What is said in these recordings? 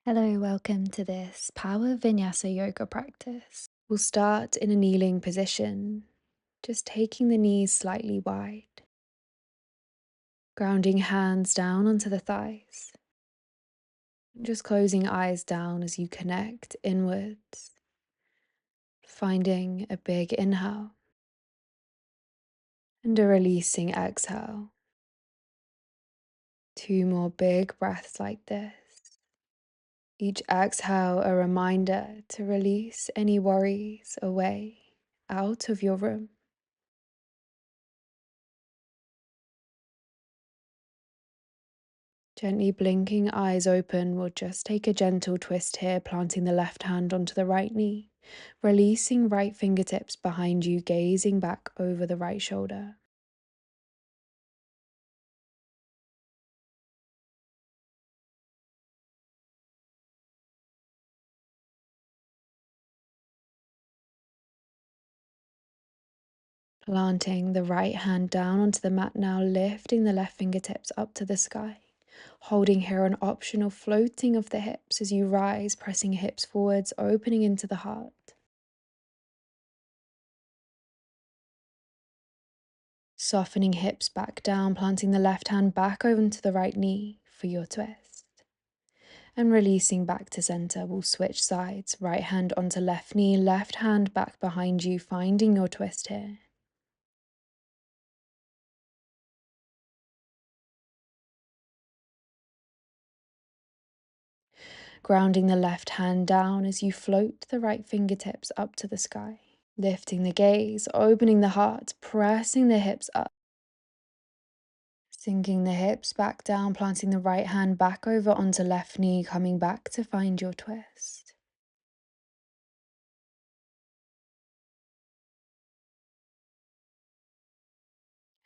Hello, welcome to this Power Vinyasa yoga practice. We'll start in a kneeling position, just taking the knees slightly wide, grounding hands down onto the thighs, just closing eyes down as you connect inwards, finding a big inhale and a releasing exhale. Two more big breaths like this. Each exhale, a reminder to release any worries away out of your room. Gently blinking eyes open, we'll just take a gentle twist here, planting the left hand onto the right knee, releasing right fingertips behind you, gazing back over the right shoulder. Planting the right hand down onto the mat now, lifting the left fingertips up to the sky. Holding here an optional floating of the hips as you rise, pressing hips forwards, opening into the heart. Softening hips back down, planting the left hand back over to the right knee for your twist. And releasing back to center, we'll switch sides. Right hand onto left knee, left hand back behind you, finding your twist here. Grounding the left hand down as you float the right fingertips up to the sky. Lifting the gaze, opening the heart, pressing the hips up. Sinking the hips back down, planting the right hand back over onto left knee, coming back to find your twist.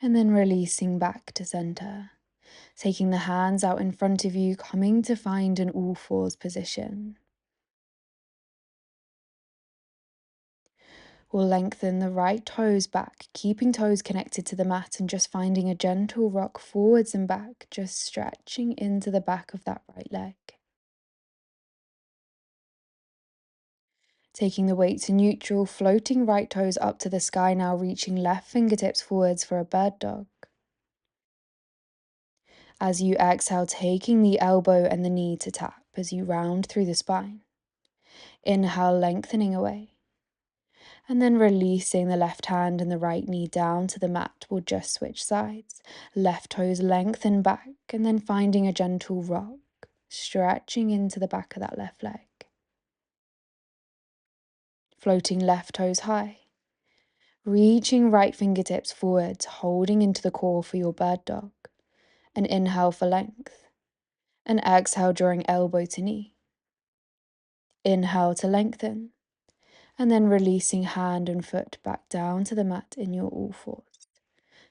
And then releasing back to center. Taking the hands out in front of you, coming to find an all fours position. We'll lengthen the right toes back, keeping toes connected to the mat and just finding a gentle rock forwards and back, just stretching into the back of that right leg. Taking the weight to neutral, floating right toes up to the sky now, reaching left fingertips forwards for a bird dog. As you exhale, taking the elbow and the knee to tap as you round through the spine. Inhale, lengthening away. And then releasing the left hand and the right knee down to the mat. We'll just switch sides. Left toes lengthen back and then finding a gentle rock, stretching into the back of that left leg. Floating left toes high. Reaching right fingertips forwards, holding into the core for your bird dog. An inhale for length. An exhale drawing elbow to knee. Inhale to lengthen. And then releasing hand and foot back down to the mat in your all fours.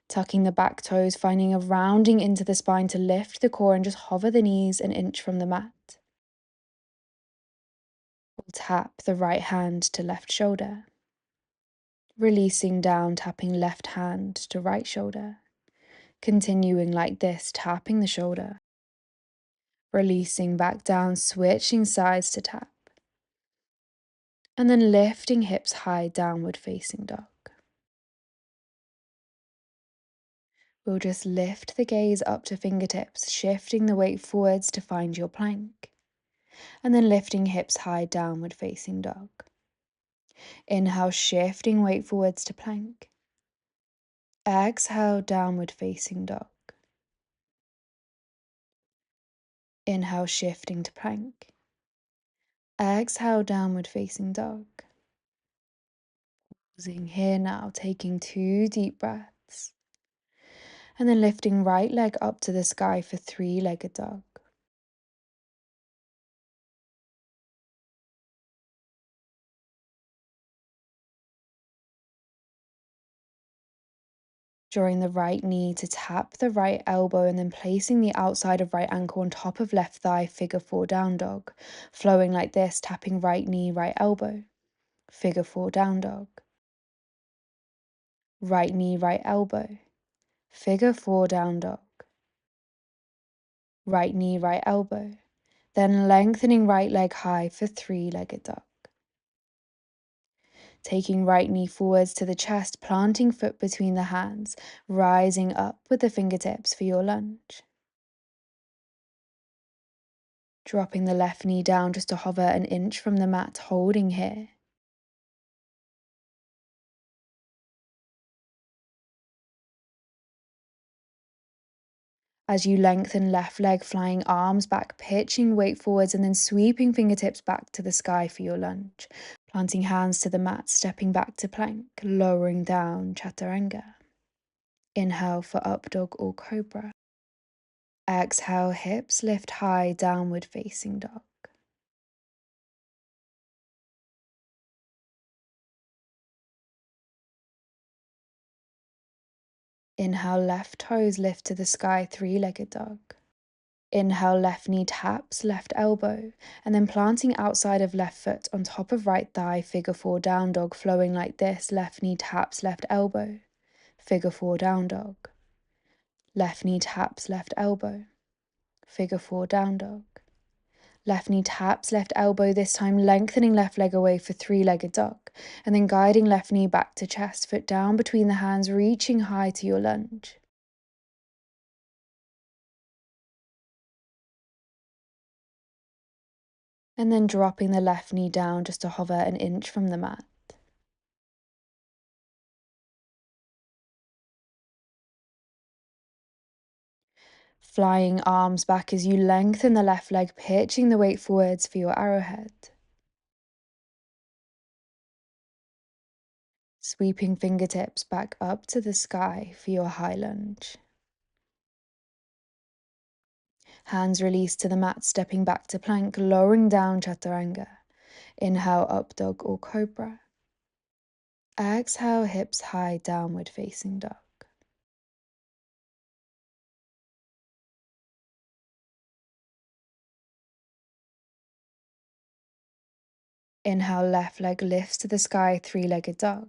Tucking the back toes, finding a rounding into the spine to lift the core and just hover the knees an inch from the mat. We'll tap the right hand to left shoulder. Releasing down, tapping left hand to right shoulder. Continuing like this, tapping the shoulder. Releasing back down, switching sides to tap. And then lifting hips high, downward facing dog. We'll just lift the gaze up to fingertips, shifting the weight forwards to find your plank. And then lifting hips high, downward facing dog. Inhale, shifting weight forwards to plank. Exhale, downward facing dog. Inhale, shifting to plank. Exhale, downward facing dog. Pausing here now, taking 2 deep breaths. And then lifting right leg up to the sky for 3-legged dog. Drawing the right knee to tap the right elbow and then placing the outside of right ankle on top of left thigh, figure 4 down dog. Flowing like this, tapping right knee, right elbow. Figure 4 down dog. Right knee, right elbow. Figure 4 down dog. Right knee, right elbow. Then lengthening right leg high for three-legged dog. Taking right knee forwards to the chest, planting foot between the hands, rising up with the fingertips for your lunge. Dropping the left knee down just to hover an inch from the mat, holding here. As you lengthen left leg, flying arms back, pitching weight forwards, and then sweeping fingertips back to the sky for your lunge. Planting hands to the mat, stepping back to plank, lowering down, chaturanga. Inhale for up dog or cobra. Exhale, hips lift high, downward facing dog. Inhale, left toes lift to the sky, three-legged dog. Inhale, left knee taps left elbow, and then planting outside of left foot on top of right thigh, figure four down dog, flowing like this. Left knee taps left elbow, figure four down dog. Left knee taps left elbow, figure four down dog. Left knee taps left elbow, this time lengthening left leg away for three-legged dog, and then guiding left knee back to chest, foot down between the hands, reaching high to your lunge. And then dropping the left knee down just to hover an inch from the mat. Flying arms back as you lengthen the left leg, pitching the weight forwards for your arrowhead. Sweeping fingertips back up to the sky for your high lunge. Hands released to the mat, stepping back to plank, lowering down chaturanga. Inhale, up dog or cobra. Exhale, hips high, downward facing dog. Inhale, left leg lifts to the sky, three-legged dog.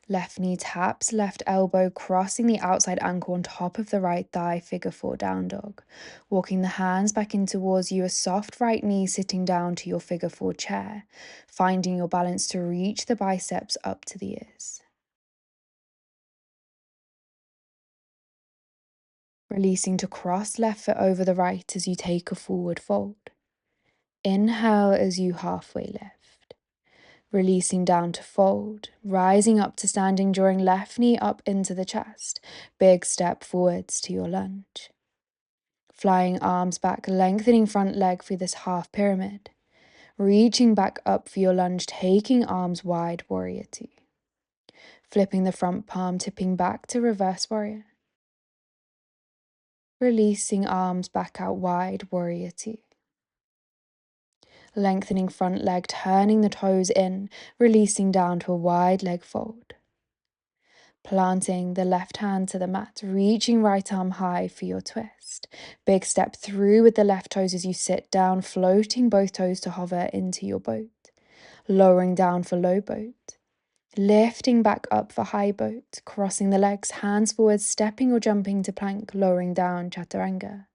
Left knee taps, left elbow crossing the outside ankle on top of the right thigh, figure four down dog. Walking the hands back in towards you, a soft right knee sitting down to your figure four chair, finding your balance to reach the biceps up to the ears. Releasing to cross left foot over the right as you take a forward fold. Inhale as you halfway lift. Releasing down to fold, rising up to standing, drawing left knee up into the chest. Big step forwards to your lunge. Flying arms back, lengthening front leg for this half pyramid. Reaching back up for your lunge, taking arms wide, warrior two. Flipping the front palm, tipping back to reverse warrior. Releasing arms back out wide, warrior two. Lengthening front leg, turning the toes in, releasing down to a wide leg fold. Planting the left hand to the mat, reaching right arm high for your twist. Big step through with the left toes as you sit down, floating both toes to hover into your boat. Lowering down for low boat. Lifting back up for high boat, crossing the legs, hands forward, stepping or jumping to plank, lowering down, chaturanga.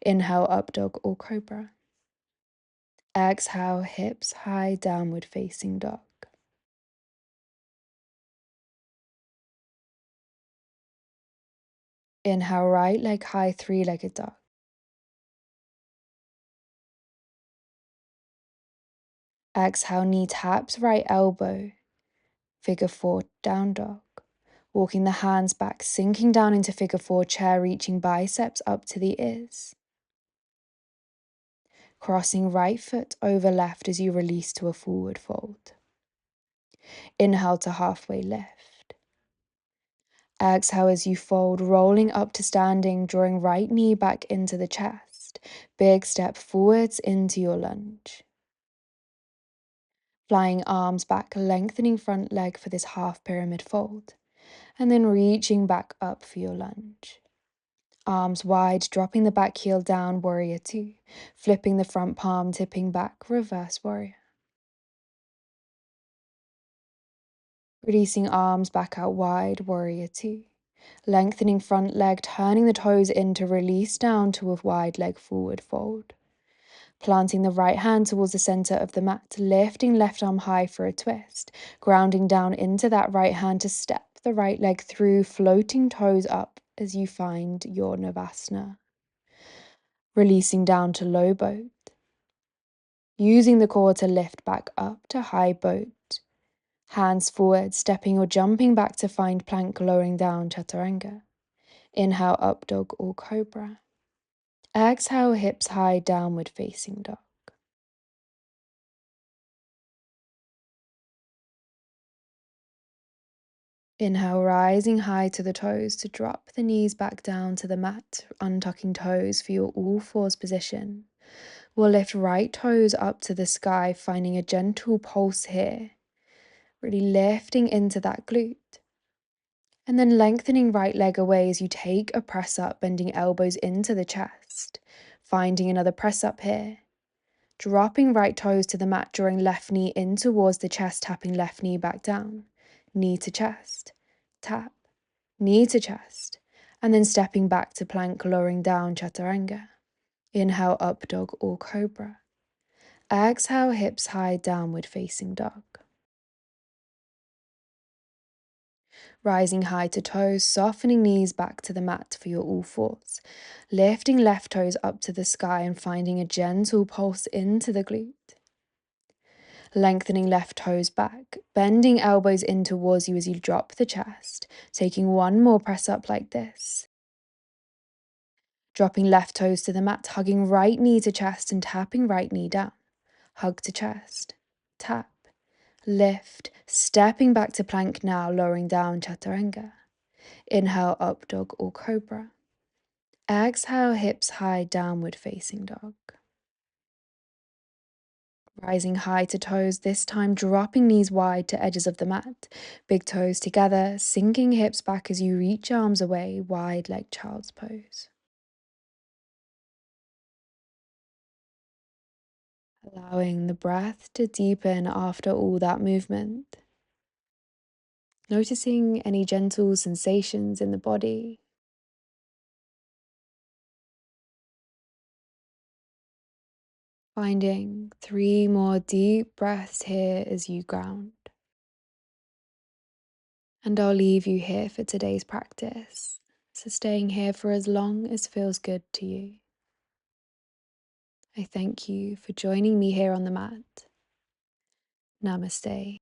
Inhale, up dog or cobra. Exhale, hips high, downward facing dog. Inhale, right leg high, three-legged dog. Exhale, knee taps right elbow, figure four, down dog. Walking the hands back, sinking down into figure four, chair, reaching biceps up to the ears. Crossing right foot over left as you release to a forward fold. Inhale to halfway lift. Exhale as you fold, rolling up to standing, drawing right knee back into the chest. Big step forwards into your lunge. Flying arms back, lengthening front leg for this half pyramid fold. And then reaching back up for your lunge. Arms wide, dropping the back heel down, warrior two. Flipping the front palm, tipping back, reverse warrior. Releasing arms back out wide, warrior two. Lengthening front leg, turning the toes in to release down to a wide leg forward fold. Planting the right hand towards the center of the mat, lifting left arm high for a twist, grounding down into that right hand to step the right leg through, floating toes up as you find your Navasana. Releasing down to low boat. Using the core to lift back up to high boat. Hands forward, stepping or jumping back to find plank, lowering down Chaturanga. Inhale, up dog or cobra. Exhale, hips high, downward facing dog. Inhale, rising high to the toes to drop the knees back down to the mat, untucking toes for your all fours position. We'll lift right toes up to the sky, finding a gentle pulse here. Really lifting into that glute. And then lengthening right leg away as you take a press up, bending elbows into the chest. Finding another press up here. Dropping right toes to the mat, drawing left knee in towards the chest, tapping left knee back down. Knee to chest. Tap. Knee to chest. And then stepping back to plank, lowering down Chaturanga. Inhale, up dog or cobra. Exhale, hips high, downward facing dog. Rising high to toes, softening knees back to the mat for your all fours. Lifting left toes up to the sky and finding a gentle pulse into the glute. Lengthening left toes back, bending elbows in towards you as you drop the chest. Taking one more press up like this. Dropping left toes to the mat, hugging right knee to chest and tapping right knee down. Hug to chest. Tap. Lift. Stepping back to plank now, lowering down Chaturanga. Inhale, up dog or cobra. Exhale, hips high, downward facing dog. Rising high to toes, this time dropping knees wide to edges of the mat. Big toes together, sinking hips back as you reach arms away, wide like child's pose. Allowing the breath to deepen after all that movement. Noticing any gentle sensations in the body. Finding 3 more deep breaths here as you ground. And I'll leave you here for today's practice. So staying here for as long as feels good to you. I thank you for joining me here on the mat. Namaste.